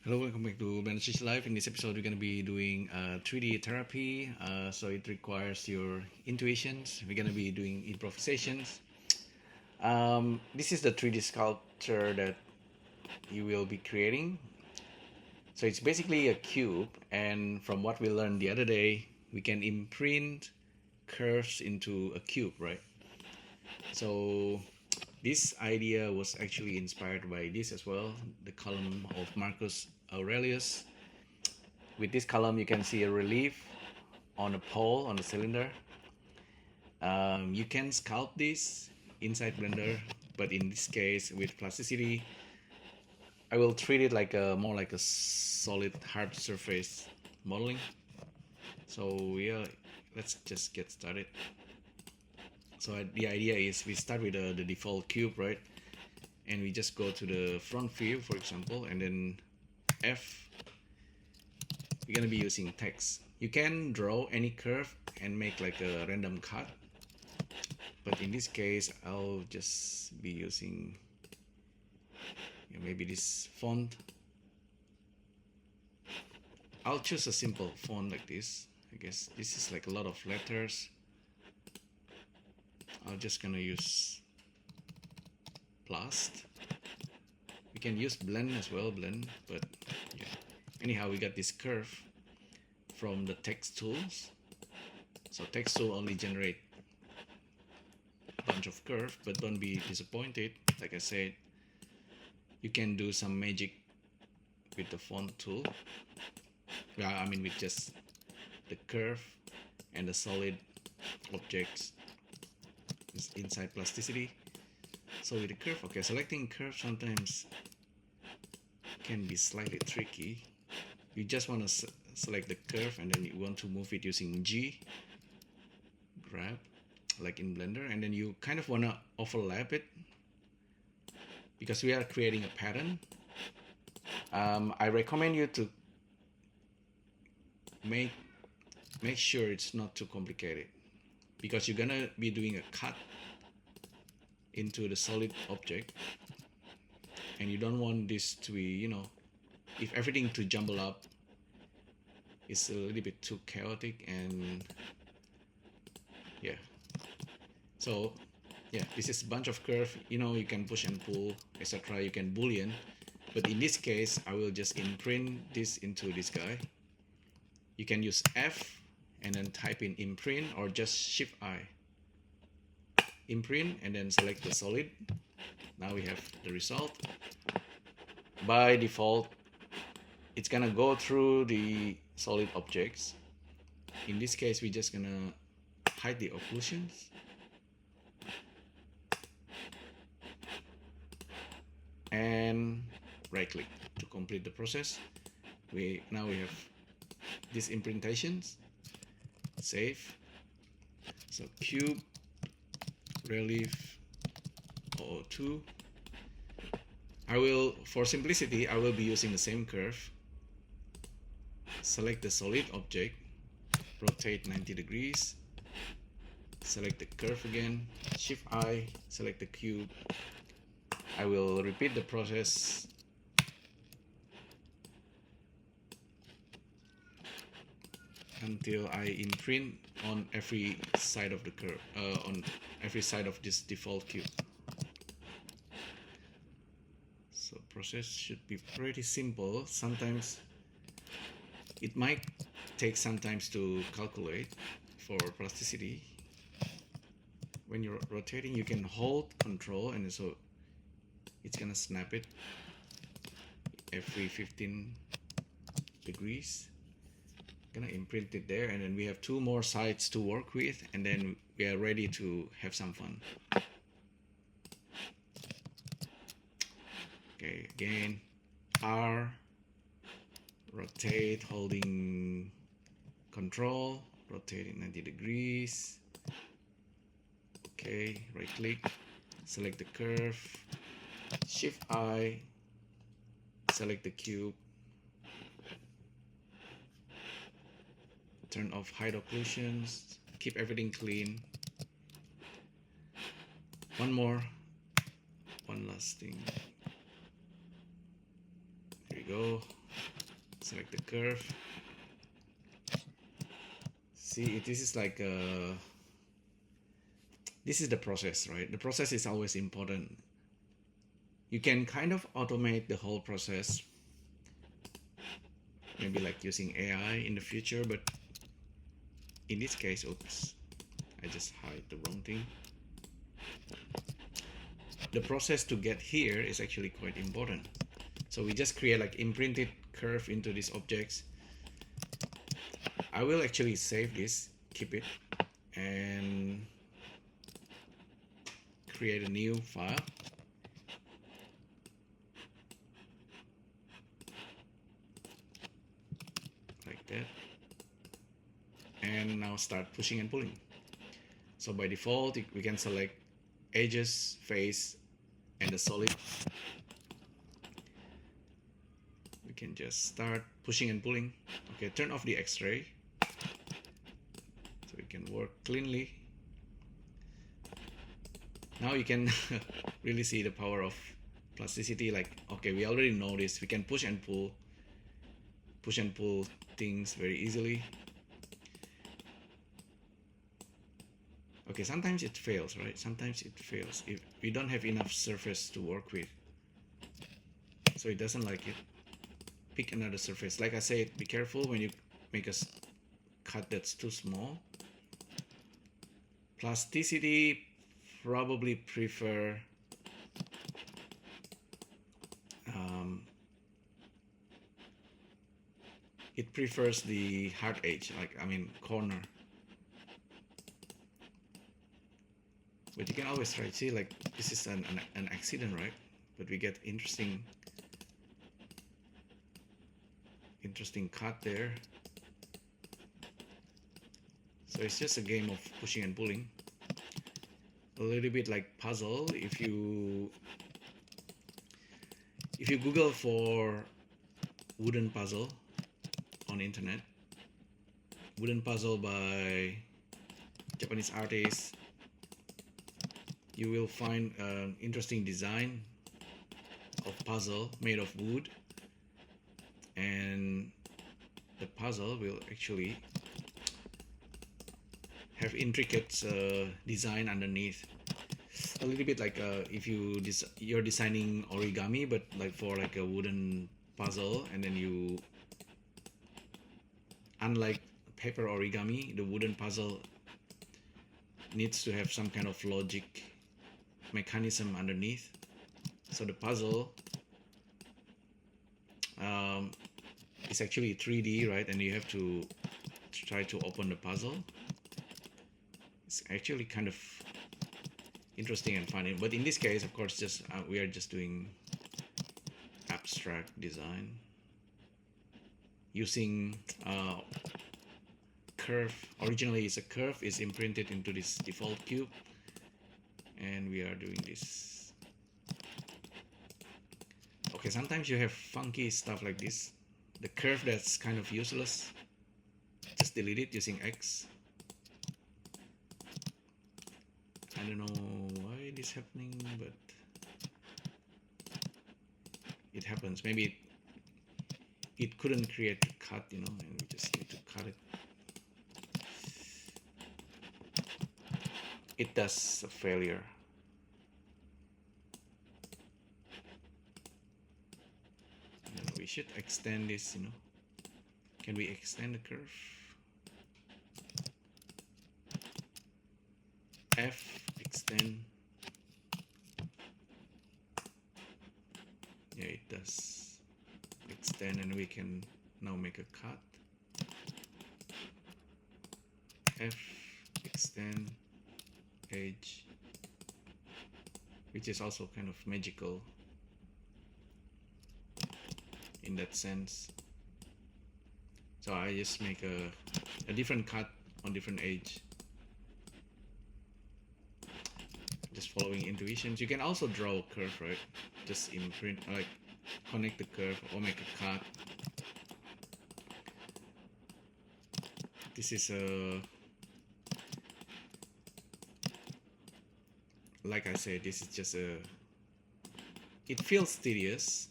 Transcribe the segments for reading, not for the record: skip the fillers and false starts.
Hello, welcome back to BSLIVE. In this episode, we're going to be doing 3D therapy. So it requires your intuitions. We're going to be doing improvisations. This is the 3D sculpture that you will be creating. So it's basically a cube, and from what we learned the other day, we can imprint curves into a cube, right? So this idea was actually inspired by this as well, the column of Marcus Aurelius. With this column, you can see a relief on a pole on the cylinder. You can sculpt this inside Blender, but in this case with Plasticity, I will treat it like more like a solid hard surface modeling. So yeah, let's just get started. So the idea is we start with the default cube, right? And we just go to the front view, for example, and then F. We're gonna be using text. You can draw any curve and make like a random cut, but in this case I'll just be using maybe this font. I'll choose a simple font like this. I guess this is like a lot of letters. I'm just gonna use Plast. We can use blend as well, blend, but yeah. Anyhow, we got this curve from the text tools. So text tool only generate a bunch of curve, but don't be disappointed. Like I said, you can do some magic with the font tool. I mean with just the curve and the solid objects inside Plasticity. So with the curve, okay, selecting curve sometimes can be slightly tricky. You just want to select the curve and then you want to move it using G, grab, like in Blender, and then you kind of want to overlap it because we are creating a pattern. I recommend you to make sure it's not too complicated because you're gonna be doing a cut into the solid object and you don't want this to be, you know, if everything to jumble up, it's a little bit too chaotic. And yeah, so yeah, this is a bunch of curve, you know, you can push and pull, etc. You can boolean, but in this case I will just imprint this into this guy. You can use F and then type in imprint, or just Shift I, imprint, and then select the solid. Now we have the result. By default, it's gonna go through the solid objects. In this case, we're just gonna hide the occlusions and right click to complete the process. Now we have these imprintations. Save. So cube, relief, 002. For simplicity, I will be using the same curve. Select the solid object, rotate 90 degrees, select the curve again, Shift I, select the cube. I will repeat the process until I imprint on every side of the curve, on every side of this default cube. So process should be pretty simple. Sometimes it might take some time to calculate for Plasticity. When you're rotating, you can hold control, and so it's gonna snap it every 15 degrees. Gonna imprint it there, and then we have two more sides to work with, and then we are ready to have some fun. Okay, again, R, rotate, holding control, rotating 90 degrees. Okay, right click, select the curve, Shift I, select the cube, turn off hide occlusions, keep everything clean. One last thing. There you go. select the curve. See, this is like this is the process, right? The process is always important. You can kind of automate the whole process, maybe like using AI in the future, but in this case, oops, I just hide the wrong thing. The process to get here is actually quite important. So we just create like imprinted curve into these objects. I will actually save this, keep it, and create a new file. Like that. And now start pushing and pulling. So by default, we can select edges, face, and the solid. We can just start pushing and pulling. Okay, turn off the X-ray so we can work cleanly. Now you can really see the power of plasticity. Like, okay, we already know this. We can push and pull things very easily. Okay, sometimes it fails, right? Sometimes it fails if we don't have enough surface to work with. So it doesn't like it. Pick another surface. Like I said, be careful when you make a cut that's too small. Plasticity probably prefer it prefers the hard edge, like I mean corner. But you can always try. See, like this is an accident, right? But we get interesting cut there. So it's just a game of pushing and pulling. A little bit like puzzle. If you Google for wooden puzzle on internet, wooden puzzle by Japanese artists, you will find an interesting design of puzzle made of wood, and the puzzle will actually have intricate design underneath. A little bit like if you're designing origami, but like for like a wooden puzzle, and then you, unlike paper origami, the wooden puzzle needs to have some kind of logic mechanism underneath. So the puzzle is actually 3D, right? And you have to try to open the puzzle. It's actually kind of interesting and funny, but in this case, of course, just we are just doing abstract design using curve. Originally it's a curve, is imprinted into this default cube, and we are doing this. Okay, sometimes you have funky stuff like this. The curve that's kind of useless, just delete it using X. I don't know why this is happening, but it happens. Maybe it couldn't create a cut, you know, and we just need to cut it. It does a failure. And we should extend this, you know. Can we extend the curve? F, extend. Yeah, it does extend, and we can now make a cut. F, extend, edge, which is also kind of magical in that sense. So I just make a different cut on different edge. Just following intuitions. You can also draw a curve, right? Just imprint, like connect the curve or make a cut. This is like I said, this is just it feels tedious,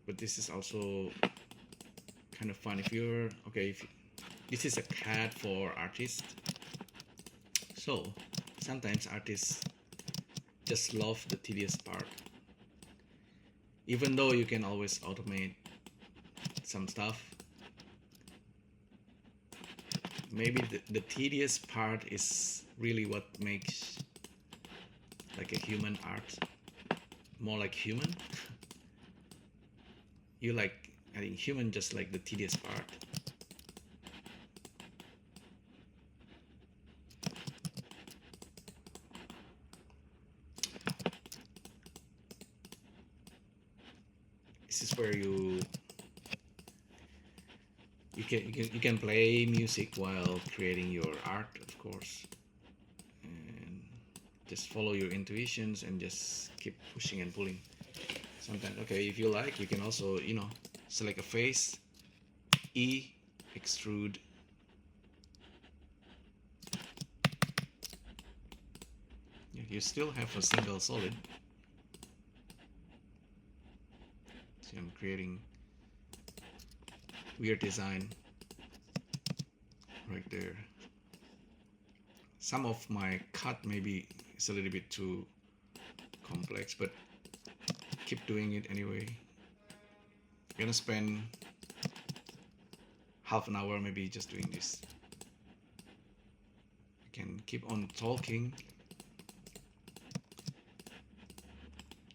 but this is also kind of fun if you're okay. If this is a CAD for artists, so sometimes artists just love the tedious part, even though you can always automate some stuff. Maybe the tedious part is really what makes like a human art more like human. You like, I think human just like the tedious part. This is where you can play music while creating your art, of course, and just follow your intuitions and just keep pushing and pulling. Sometimes, okay, if you like, you can also, you know, select a face, E, extrude. Yeah, you still have a single solid. See, I'm creating weird design right there. Some of my cut maybe is a little bit too complex, but keep doing it anyway. I'm gonna spend half an hour maybe just doing this. You can keep on talking.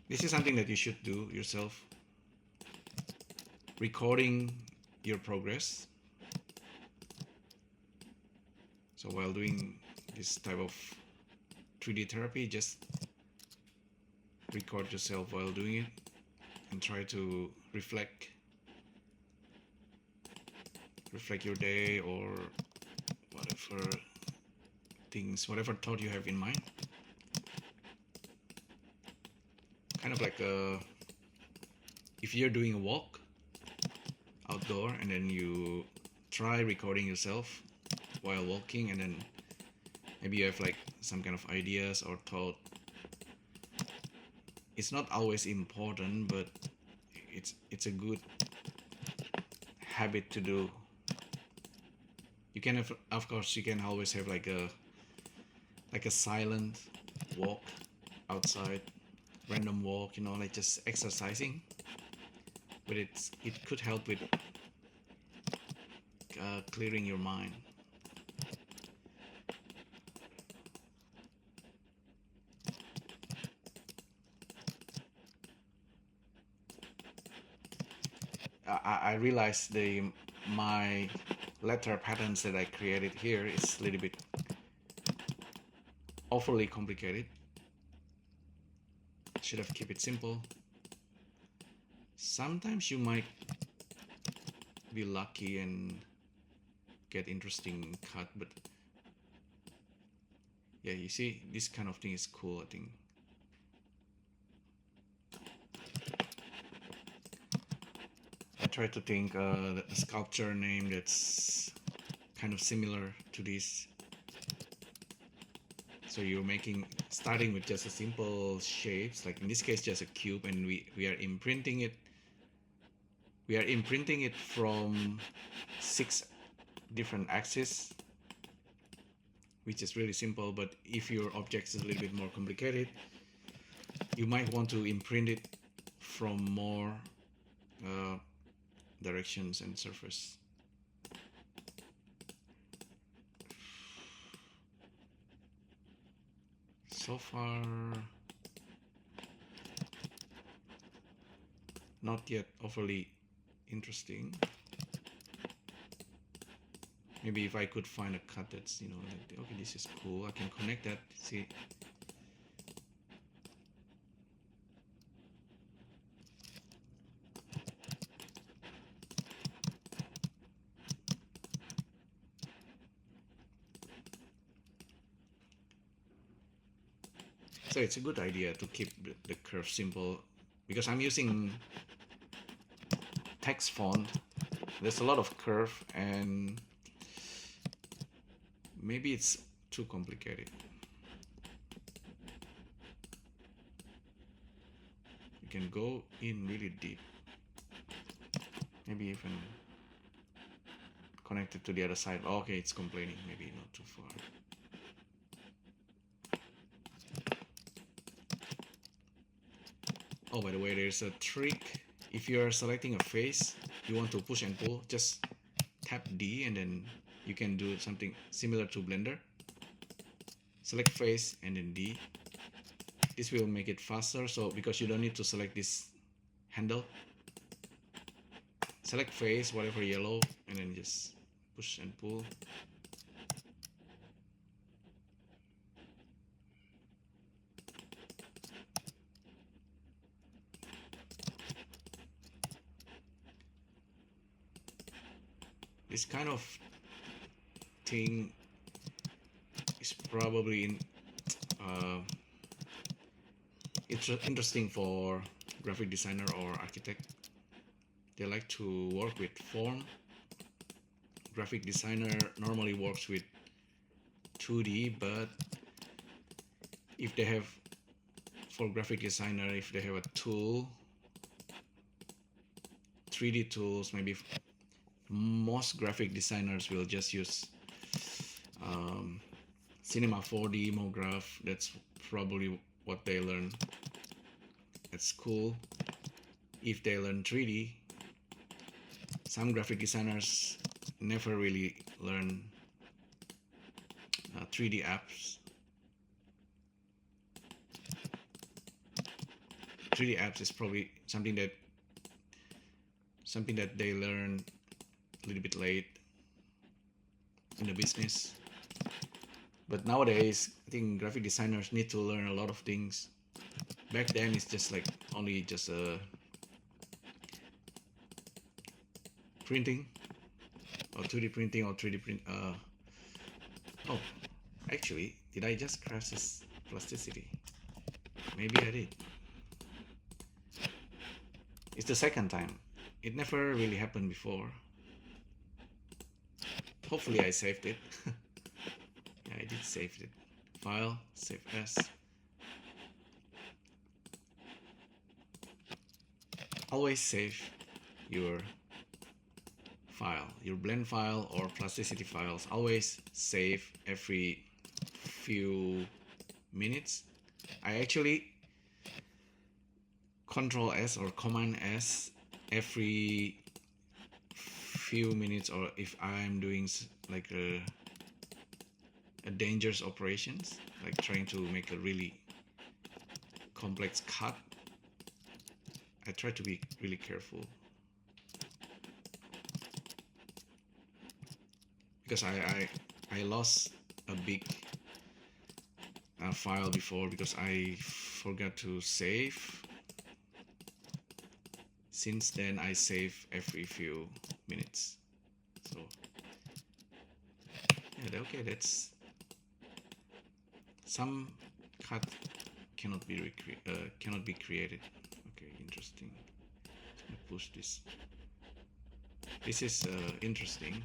This is something that you should do yourself. Recording your progress. So while doing this type of 3D therapy, just record yourself while doing it and try to reflect your day or whatever things, whatever thought you have in mind. Kind of like if you're doing a walk outdoor and then you try recording yourself while walking, and then maybe you have like some kind of ideas or thought. It's not always important, but it's a good habit to do. You can have, of course, you can always have like a silent walk outside, random walk, you know, like just exercising. But it could help with clearing your mind. I realized my letter patterns that I created here is a little bit awfully complicated. Should have kept it simple. Sometimes you might be lucky and get interesting cut, but yeah, you see, this kind of thing is cool, I think. I try to think a sculpture name that's kind of similar to this. So you're starting with just a simple shapes, like in this case just a cube, and we are imprinting it. We are imprinting it from 6 different axes, which is really simple. But if your object is a little bit more complicated, you might want to imprint it from more directions and surface. So far, not yet overly interesting. Maybe if I could find a cut that's, you know, like, okay, this is cool, I can connect that. See, so it's a good idea to keep the curve simple, because I'm using text font. There's a lot of curve and maybe it's too complicated. You can go in really deep, maybe even connected to the other side. Okay, it's complaining, maybe not too far. Oh, by the way, there's a trick. If you're selecting a face, you want to push and pull, just tap D and then you can do something similar to Blender. Select face and then D. This will make it faster, so because you don't need to select this handle. Select face, whatever yellow, and then just push and pull. This kind of thing is probably it's interesting for graphic designer or architect. They like to work with form. Graphic designer normally works with 2D, but if they have, for graphic designer, if they have a tool, 3D tools, maybe most graphic designers will just use Cinema 4D, MoGraph. That's probably what they learn at school. If they learn 3D, some graphic designers never really learn 3D apps. 3D apps is probably something that they learn a little bit late in the business. But nowadays, I think graphic designers need to learn a lot of things. Back then, it's just like only just printing, or 2D printing, or 3D print. Oh, actually, did I just crash this plasticity? Maybe I did. It's the second time. It never really happened before. Hopefully I saved it. Yeah, I did save it. File, save as. Always save your file, your blend file or plasticity files. Always save every few minutes. I actually Control S or Command S every few minutes, or if I'm doing like a dangerous operations, like trying to make a really complex cut, I try to be really careful, because I lost a big file before because I forgot to save. Since then I save every few minutes. So yeah, okay, that's some cut cannot be created. Okay, interesting. Let me push this. This is interesting.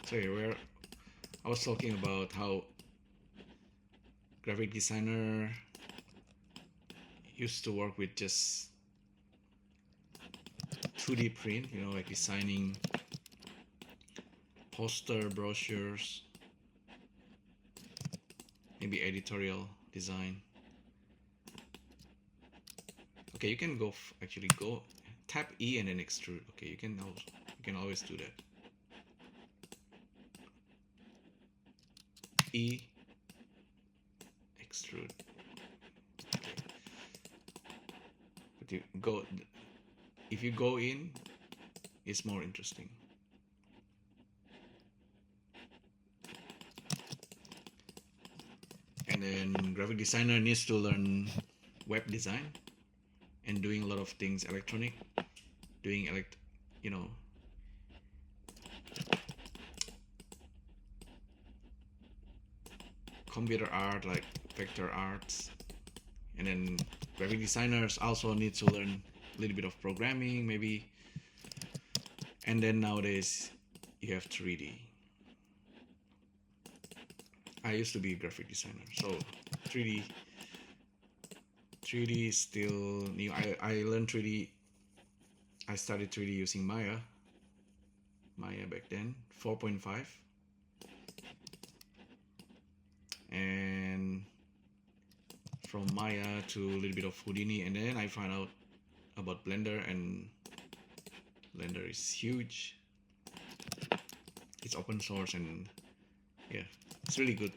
So where I was talking about how graphic designer used to work with just 2D print, you know, like designing poster, brochures, maybe editorial design. Okay, you can go actually go tap E and then extrude. Okay, you can always do that. E, extrude. Okay. But if you go in, it's more interesting. And then graphic designer needs to learn web design and doing a lot of things electronic, doing you know, computer art, like vector arts. And then graphic designers also need to learn a little bit of programming, maybe. And then nowadays you have 3D. I used to be a graphic designer, so 3D is still new. I learned 3D. I started 3D using Maya back then, 4.5, and from Maya to a little bit of Houdini, and then I found out about Blender, and Blender is huge. It's open source, and yeah, it's really good.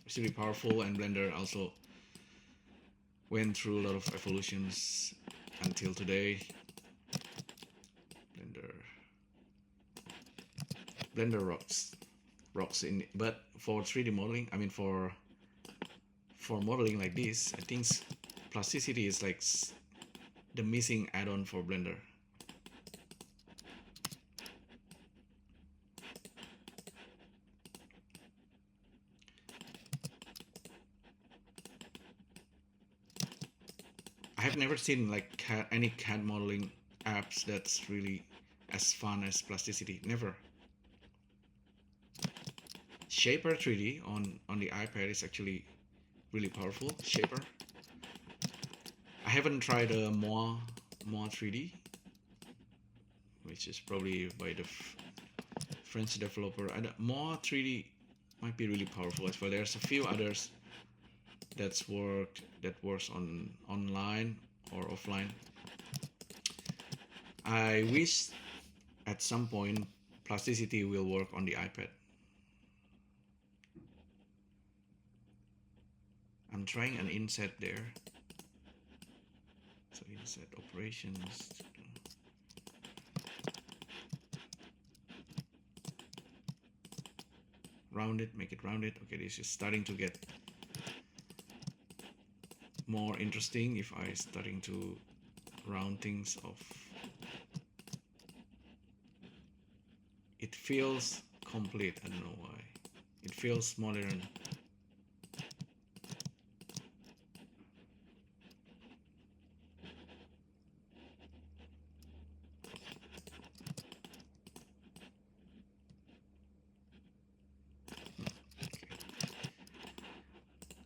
It's really powerful, and Blender also went through a lot of evolutions until today. Blender rocks in, but for 3D modeling, I mean for modeling like this, I think Plasticity is like the missing add-on for Blender. I have never seen like any CAD modeling apps that's really as fun as Plasticity. Never. Shaper 3D on the iPad is actually really powerful. Shaper. I haven't tried a Moi 3D, which is probably by the French developer. And Moi 3D might be really powerful as well. There's a few others that works on online or offline. I wish at some point Plasticity will work on the iPad. I'm trying an inset there. So inset operations. Rounded, make it rounded. Okay, this is starting to get more interesting if I starting to round things off. It feels complete. I don't know why. It feels modern.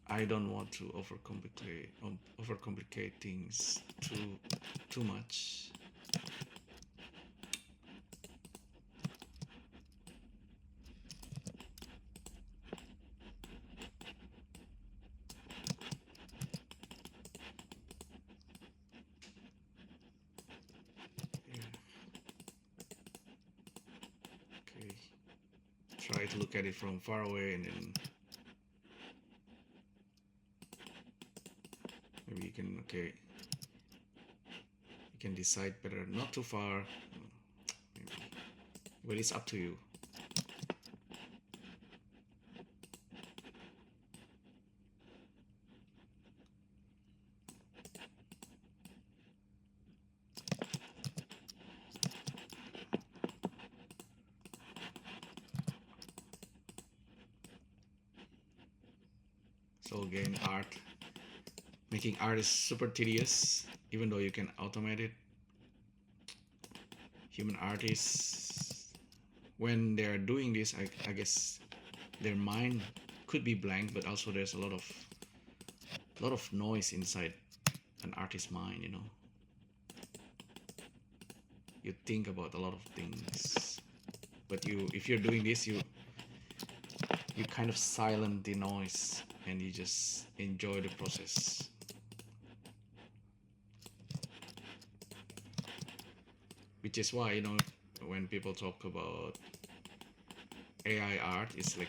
I don't want to overcomplicate things too much. Okay. Try to look at it from far away, and then maybe you can you can decide better, not too far, maybe. But it's up to you. So again, making art is super tedious, even though you can automate it. Human artists, when they're doing this, I guess their mind could be blank, but also there's a lot of noise inside an artist's mind, you know. You think about a lot of things, but if you're doing this, you kind of silence the noise and you just enjoy the process. Which is why, you know, when people talk about AI art, it's like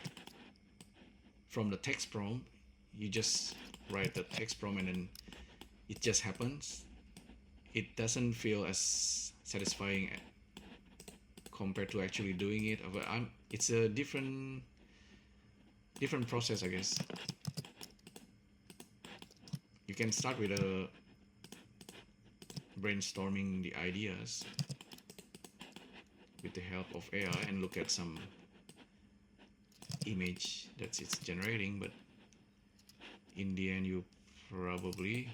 from the text prompt, you just write the text prompt and then it just happens. It doesn't feel as satisfying compared to actually doing it. But it's a different process, I guess. You can start with brainstorming the ideas with the help of AI and look at some image that it's generating, but in the end you probably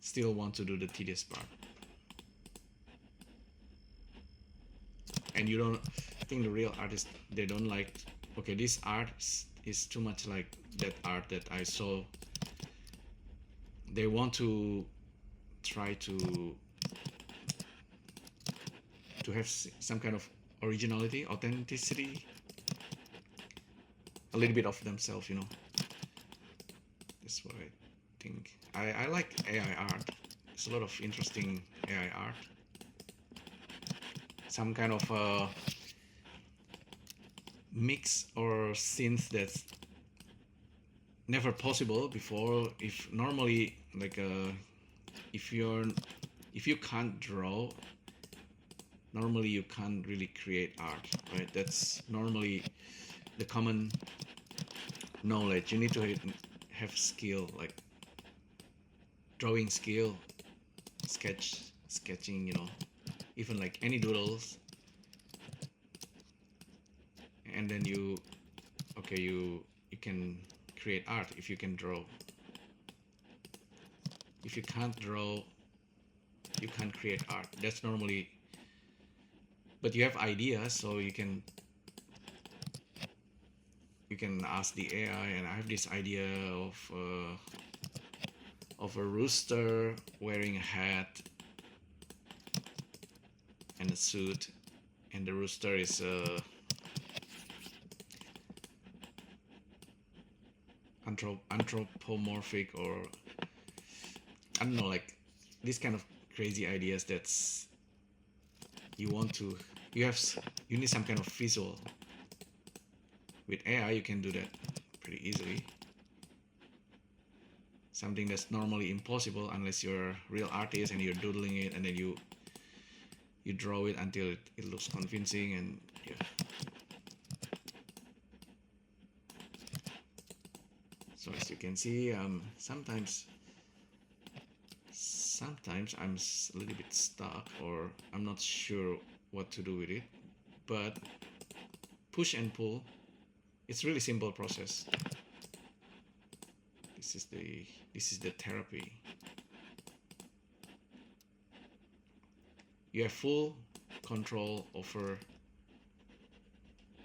still want to do the tedious part. And you don't think the real artists, they don't like, okay, this art is too much like that art that I saw. They want to try to have some kind of originality, authenticity, a little bit of themselves, you know. That's what I think. I like AI art. There's a lot of interesting AI art. Some kind of mix or synth that's never possible before. If normally, like if you can't draw, normally you can't really create art, right? That's normally the common knowledge. You need to have skill, like drawing skill, sketching, you know, even like any doodles, and then you can create art if you can draw. If you can't draw, you can't create art. That's normally, but you have ideas, so you can ask the AI. And I have this idea of a rooster wearing a hat and a suit, and the rooster is anthropomorphic, or I don't know, like these kind of crazy ideas that's you need some kind of visual. With AI you can do that pretty easily, something that's normally impossible unless you're a real artist and you're doodling it, and then you draw it until it looks convincing. And yeah, so as you can see, sometimes I'm a little bit stuck, or I'm not sure what to do with it, but push and pull, it's really simple process. This is the therapy. You have full control over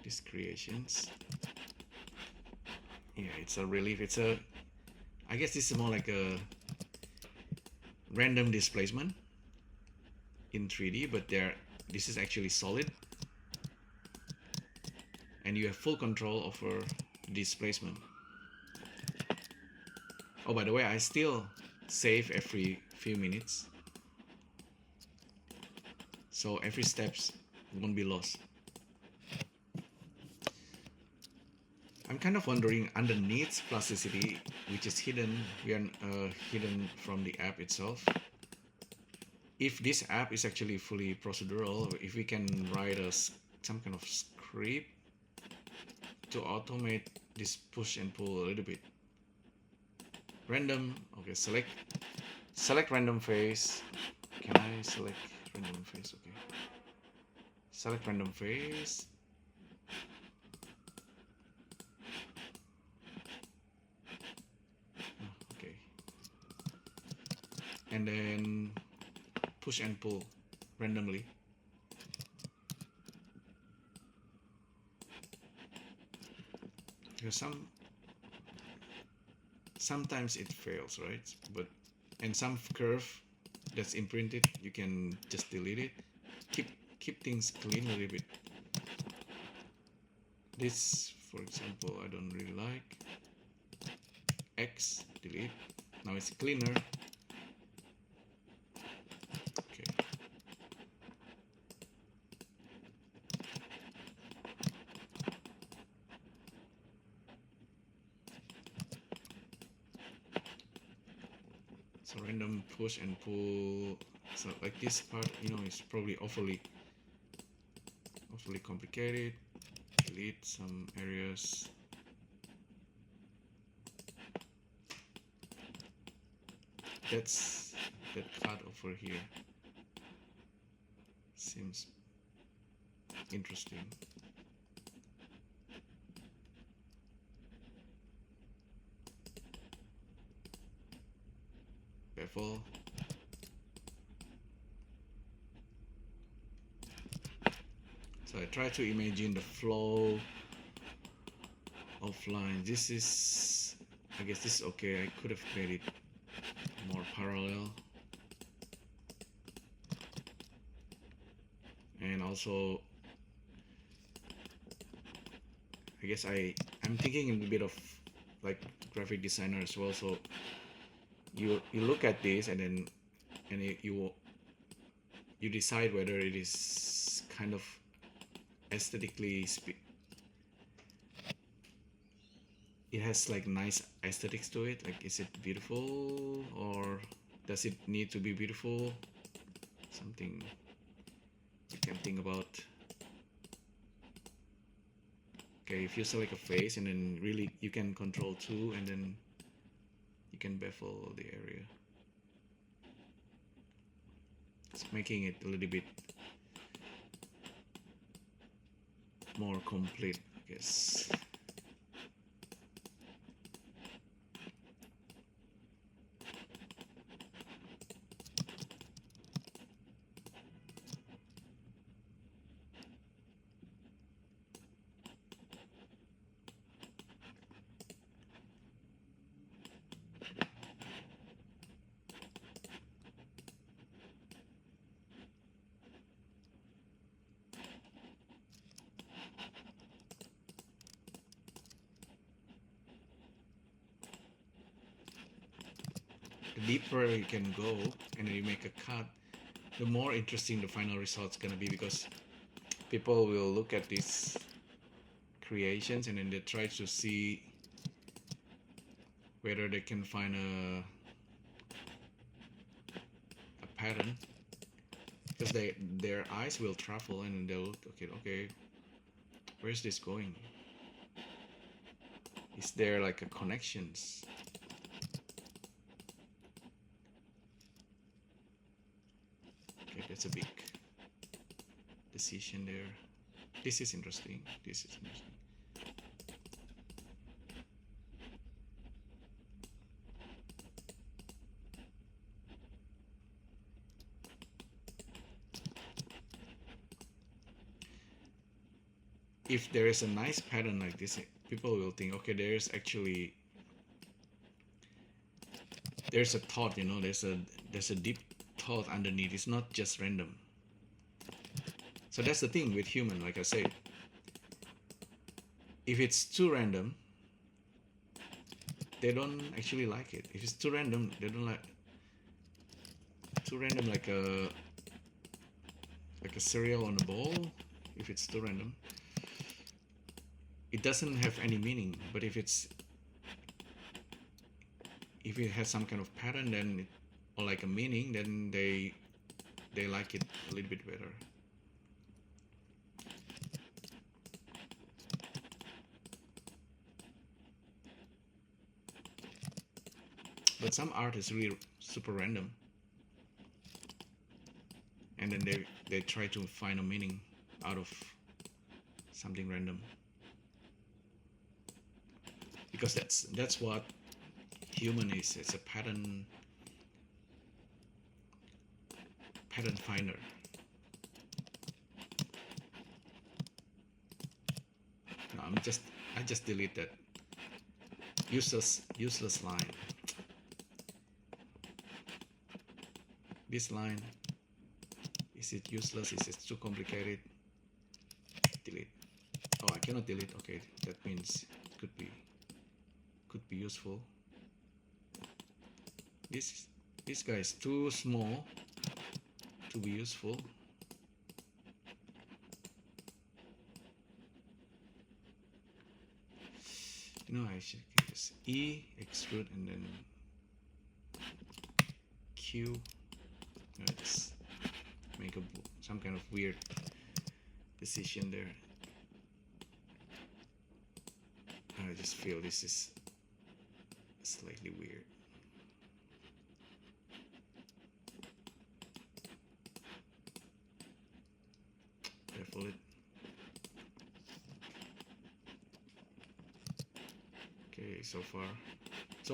these creations. Yeah, it's a relief. I guess this is more like a random displacement in 3D, but this is actually solid, and you have full control over displacement. Oh, by the way, I still save every few minutes, so every steps won't be lost. I'm kind of wondering, underneath Plasticity, which is hidden, hidden from the app itself, if this app is actually fully procedural, if we can write some kind of script to automate this push and pull a little bit. Random, okay, select random face. Can I select random face? Okay, select random face. Okay, and then push and pull randomly. Because sometimes it fails, right? And some curve that's imprinted, you can just delete it. Keep things clean a little bit. This, for example, I don't really like. X, delete. Now it's cleaner. Okay. So random push and pull. So like this part, you know, is probably awfully complicated. Delete some areas. That cut over here seems interesting. Bevel. So I try to imagine the flow of lines. This is, I guess this is okay. I could have made it more parallel. also, I guess I'm thinking a bit of like graphic designer as well. So you look at this and then you decide whether it is kind of aesthetically it has like nice aesthetics to it. Like, is it beautiful or does it need to be beautiful? Something you can think about. Okay, if you select a face and then really you can control 2 and then you can bevel the area. It's making it a little bit more complete, I guess. The deeper you can go and then you make a cut, the more interesting the final result's gonna be, because people will look at these creations and then they try to see whether they can find a pattern, because their eyes will travel and they'll look, okay, where's this going? Is there like a connections? Okay, that's a big decision there. This is interesting. This is interesting. If there is a nice pattern like this, people will think, okay, there's a thought, there's a deep thought underneath. It's not just random. So that's the thing with human, like I said. If it's too random, they don't actually like it. If it's too random, they don't like too random, like a cereal on a bowl. If it's too random, it doesn't have any meaning. But if it has some kind of pattern, then or like a meaning, then they like it a little bit better. But some art is really super random, and then they try to find a meaning out of something random, because that's what human is. It's a pattern finder. No, I just delete that useless line. This line, is it useless? Is it too complicated? Delete. Oh, I cannot delete. Okay, that means it could be useful. This guy is too small to be useful. I should just E, extrude, and then Q. Let's make some kind of weird decision there. I just feel this is slightly weird. Careful it. Okay, so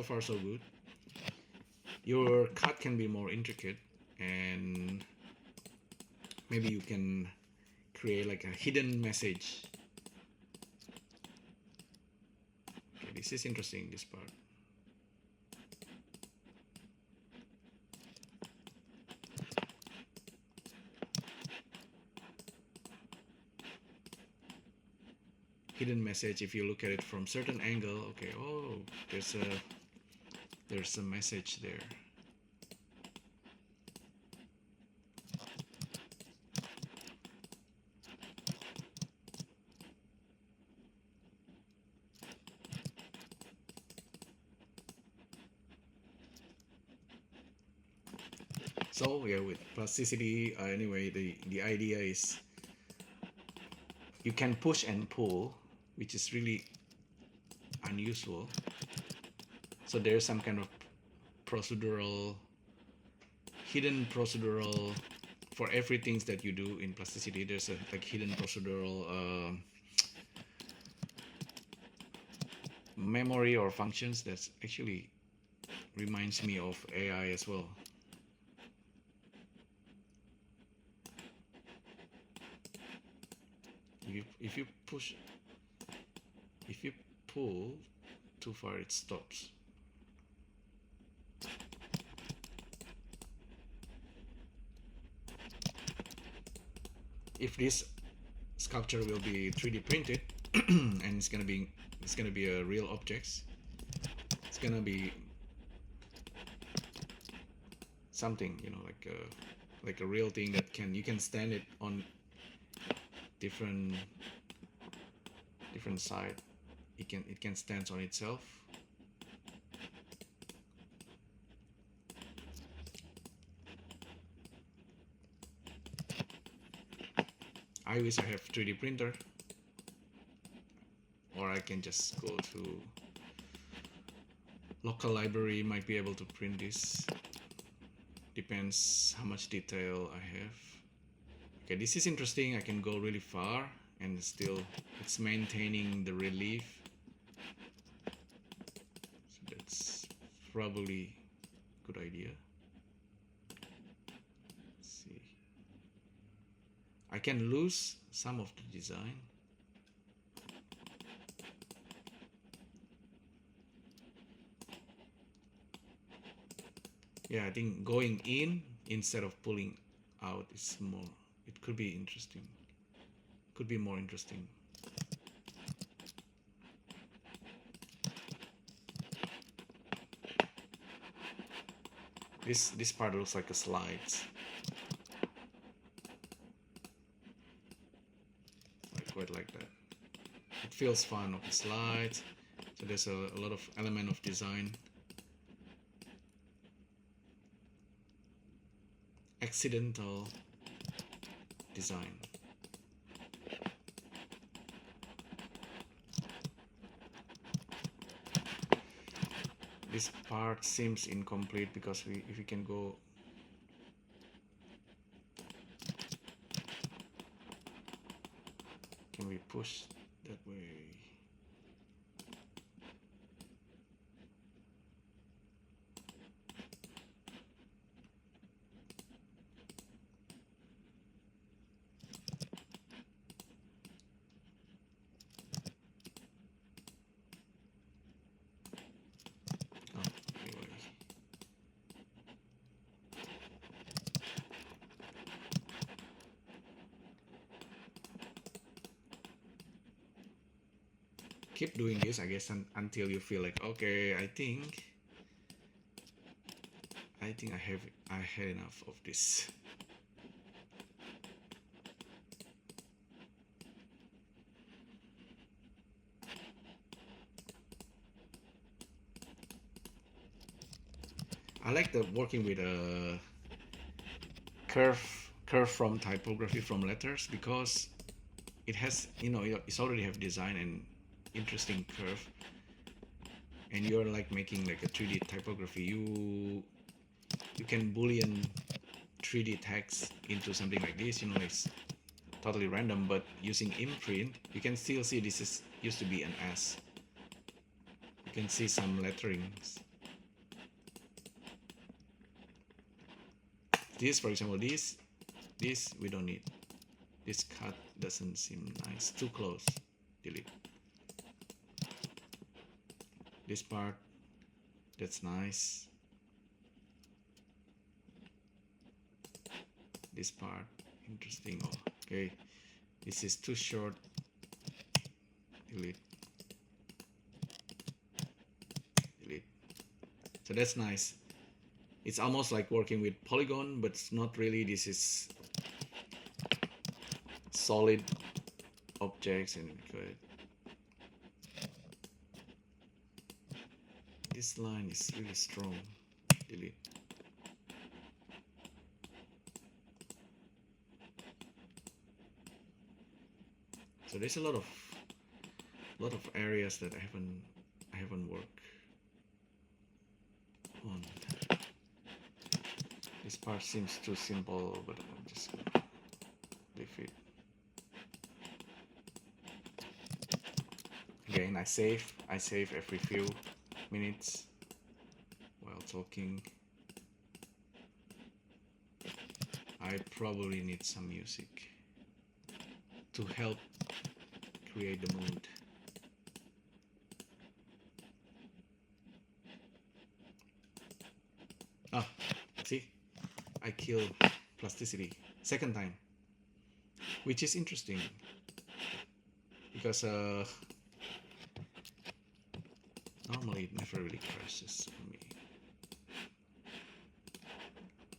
far so good. Your cut can be more intricate, and maybe you can create like a hidden message. Okay, this is interesting, this part. hidden message. If you look at it from certain angle, okay, oh, there's a message there. So yeah, with plasticity, anyway, the idea is you can push and pull, which is really unusual. So there's some kind of procedural, hidden procedural for everything that you do in plasticity. There's a like hidden procedural memory or functions that actually reminds me of AI as well. If you push, if you pull too far, it stops. If this sculpture will be 3D printed and it's gonna be a real objects, it's gonna be something, you know, like a real thing that you can stand it on different side. It can stand on itself. I wish I have 3D printer, or I can just go to local library, might be able to print this. Depends how much detail I have. Okay, this is interesting. I can go really far and still it's maintaining the relief. So that's probably a good idea. Let's see. I can lose some of the design. Yeah, I think going in instead of pulling out is more, it could be interesting. Could be more interesting. This part looks like a slides. I quite like that. It feels fun of the slides. So there's a lot of element of design. Accidental design. This part seems incomplete because if we can go, can we push that way? Keep doing this, I guess, until you feel like, okay, I think I had enough of this. I like the working with a curve from typography from letters, because it has, you know, it's already have design and interesting curve, and you're like making like a 3D typography. You can boolean 3D text into something like this, you know, it's totally random, but using imprint you can still see this is used to be an S. You can see some letterings. This, for example, this we don't need. This cut doesn't seem nice, too close, delete. This part, that's nice. This part, interesting. Oh, okay, this is too short. delete, delete. So that's nice. It's almost like working with polygon, but it's not really. This is solid objects, and good. This line is really strong. Delete. So there's a lot of areas that I haven't worked on. This part seems too simple, but I'm just gonna leave it. Again, I save every few minutes while talking. I probably need some music to help create the mood. Ah, see, I killed Plasticity second time, which is interesting because normally it never really crashes on me.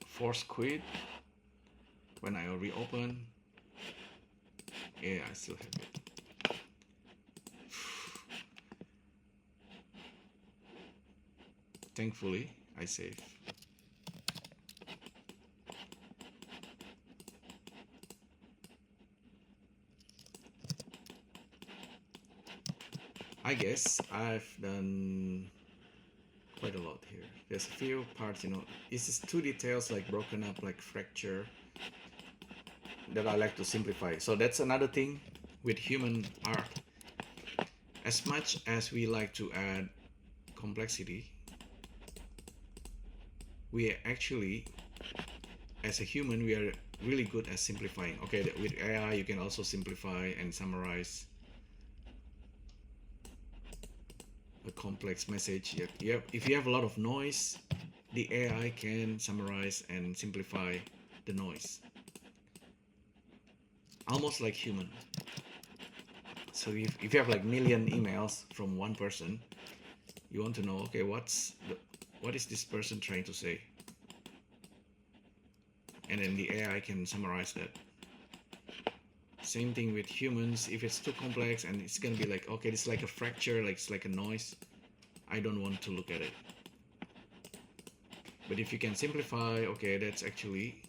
Force quit when I reopen. Yeah, I still have it. Thankfully, I save. I guess I've done quite a lot here. There's a few parts, you know, it's just two details like broken up, like fracture, that I like to simplify. So that's another thing with human art. As much as we like to add complexity, we actually, as a human, we are really good at simplifying. Okay, with AI you can also simplify and summarize a complex message. If you have a lot of noise, the AI can summarize and simplify the noise, almost like human. So if you have like million emails from one person, you want to know, okay, what is this person trying to say, and then the AI can summarize that. Same thing with humans. If it's too complex and it's gonna be like, okay, it's like a fracture, like it's like a noise, I don't want to look at it. But if you can simplify, okay, that's actually,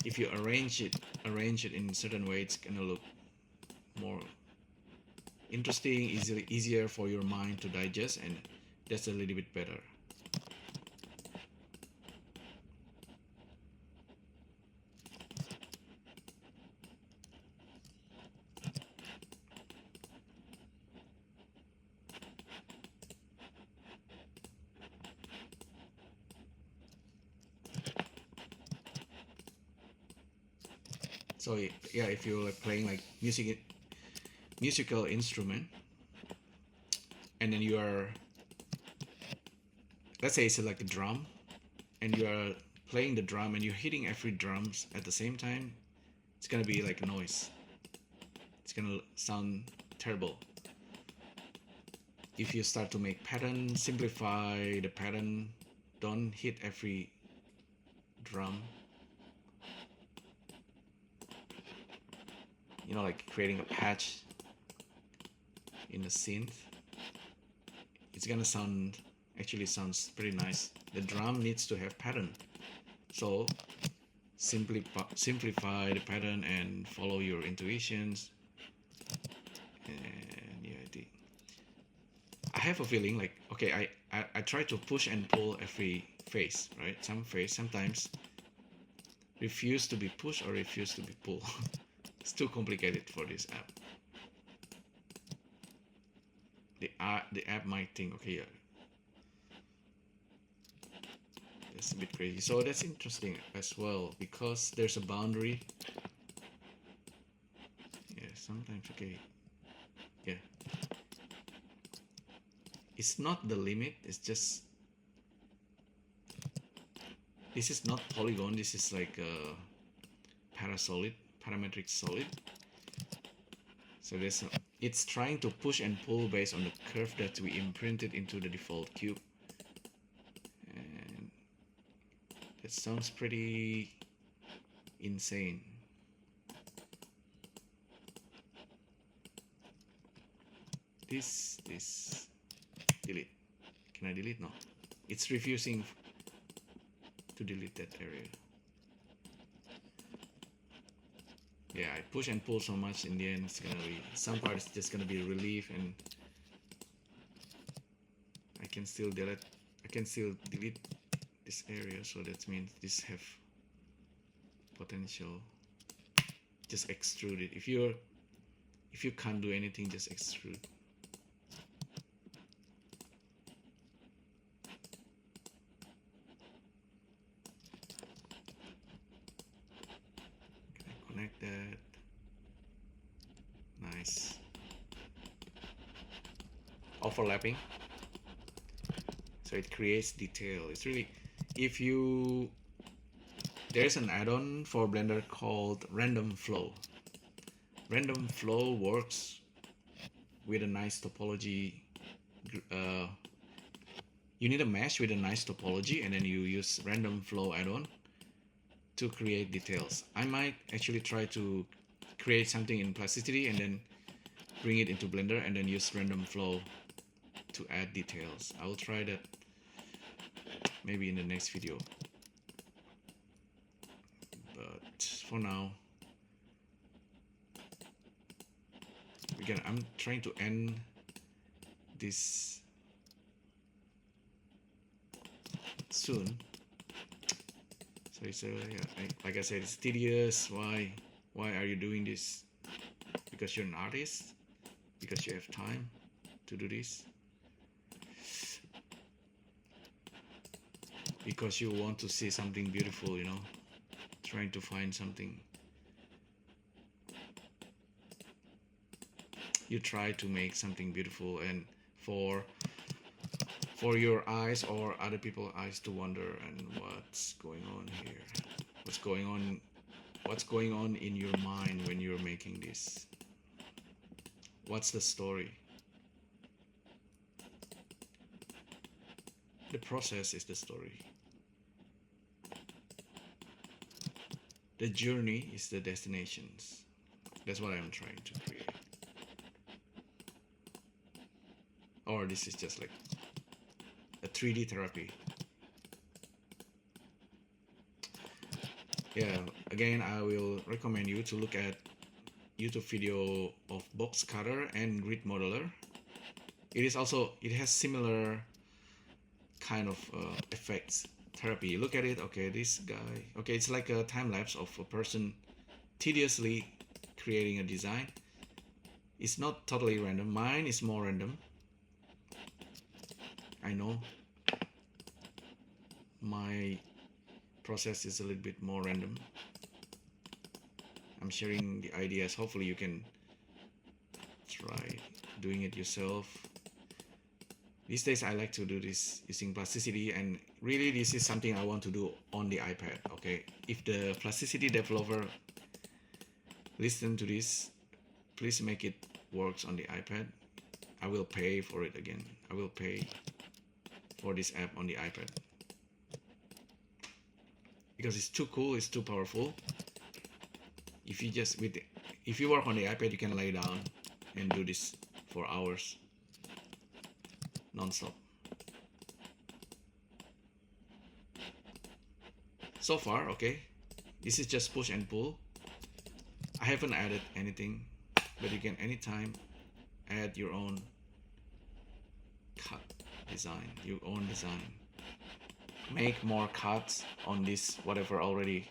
if you arrange it in a certain way, it's gonna look more interesting, easier for your mind to digest, and that's a little bit better. So yeah, if you're like playing like musical instrument, and then you are, let's say it's like a drum, and you are playing the drum and you're hitting every drums at the same time, it's gonna be like a noise. It's gonna sound terrible. If you start to make pattern, simplify the pattern, don't hit every drum. You know, like creating a patch in the synth. It's gonna actually sounds pretty nice. The drum needs to have pattern. So simplify the pattern and follow your intuitions. And yeah, I have a feeling like, okay, I try to push and pull every phase, right? Some phase sometimes refuse to be pushed or refuse to be pulled. It's too complicated for this app. The app might think, okay, yeah, that's a bit crazy. So that's interesting as well, because there's a boundary. Yeah, sometimes, okay, yeah, it's not the limit, it's just, this is not polygon, this is like a parametric solid. So there's it's trying to push and pull based on the curve that we imprinted into the default cube. And that sounds pretty insane. This delete. Can I delete? No. It's refusing to delete that area. Yeah, I push and pull so much, in the end it's gonna be, some part is just gonna be relief, and I can still delete this area, so that means this have potential. Just extrude it. If you can't do anything, just extrude. Can I connect that? Nice. Overlapping. So it creates detail. It's really, if you, there's an add-on for Blender called Random Flow. Random Flow works with a nice topology. You need a mesh with a nice topology, and then you use Random Flow add-on to create details. I might actually try to create something in Plasticity and then bring it into Blender and then use Random Flow to add details. I will try that maybe in the next video. But for now, I'm trying to end this soon. So it's yeah, like I said, it's tedious. Why are you doing this? Because you're an artist? Because you have time to do this? Because you want to see something beautiful, you know, trying to find something. You try to make something beautiful, and for your eyes or other people's eyes to wonder, and what's going on here, what's going on in your mind when you're making this. What's the story? The process is the story. The journey is the destinations. That's what I'm trying to create. Or this is just like a 3D therapy. Yeah, again, I will recommend you to look at YouTube video of box cutter and grid modeler. It has similar kind of effects therapy. Look at it. Okay, this guy. Okay, it's like a time lapse of a person tediously creating a design. It's not totally random. Mine is more random. I know my process is a little bit more random. I'm sharing the ideas. Hopefully you can try doing it yourself. These days I like to do this using Plasticity, and really this is something I want to do on the iPad. Okay, if the Plasticity developer listen to this, please make it works on the iPad. I will pay for it again. I will pay for this app on the iPad because it's too cool, it's too powerful. If you work on the iPad, you can lay down and do this for hours non-stop. So far, okay, this is just push and pull. I haven't added anything, but you can anytime add your own cut design, your own design. Make more cuts on this whatever already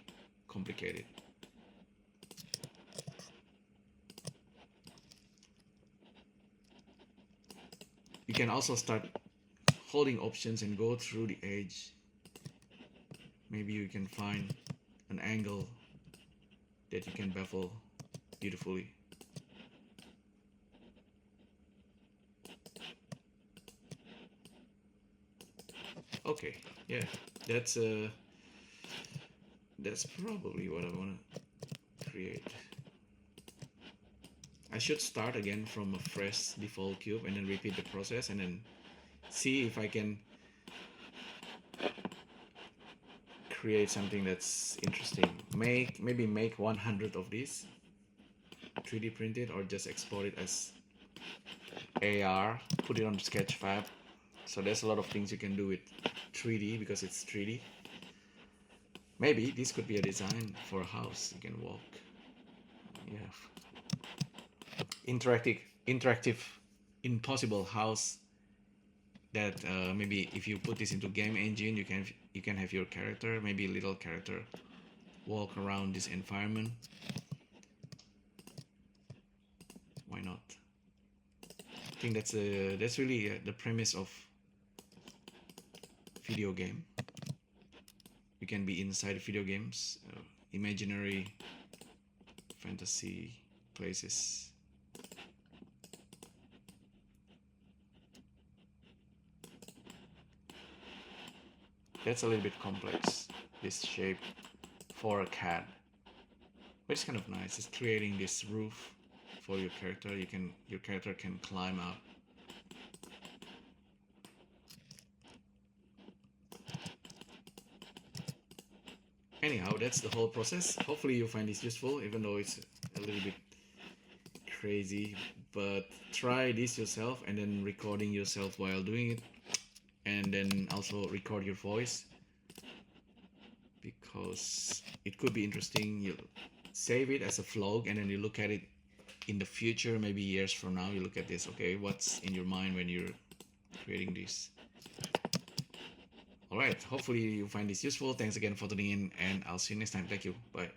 complicated. You can also start holding options and go through the edge. Maybe you can find an angle that you can bevel beautifully. Okay, yeah, that's probably what I want to create. I should start again from a fresh default cube and then repeat the process and then see if I can create something that's interesting. Maybe make 100 of these 3D printed or just export it as AR, put it on Sketchfab. So there's a lot of things you can do with 3D because it's 3D. Maybe this could be a design for a house. You can walk. Yeah. Interactive, impossible house. That maybe if you put this into game engine, you can have your character, maybe a little character, walk around this environment. Why not? I think that's really the premise of video game. You can be inside video games, imaginary fantasy places. That's a little bit complex, this shape for a cat, but it's kind of nice. It's creating this roof for your character. Your character can climb up. Anyhow, that's the whole process. Hopefully you find this useful, even though it's a little bit crazy, but try this yourself and then recording yourself while doing it, and then also record your voice because it could be interesting. You save it as a vlog and then you look at it in the future, maybe years from now. You look at this, okay, what's in your mind when you're creating this. All right, hopefully you find this useful. Thanks again for tuning in, and I'll see you next time. Thank you. Bye.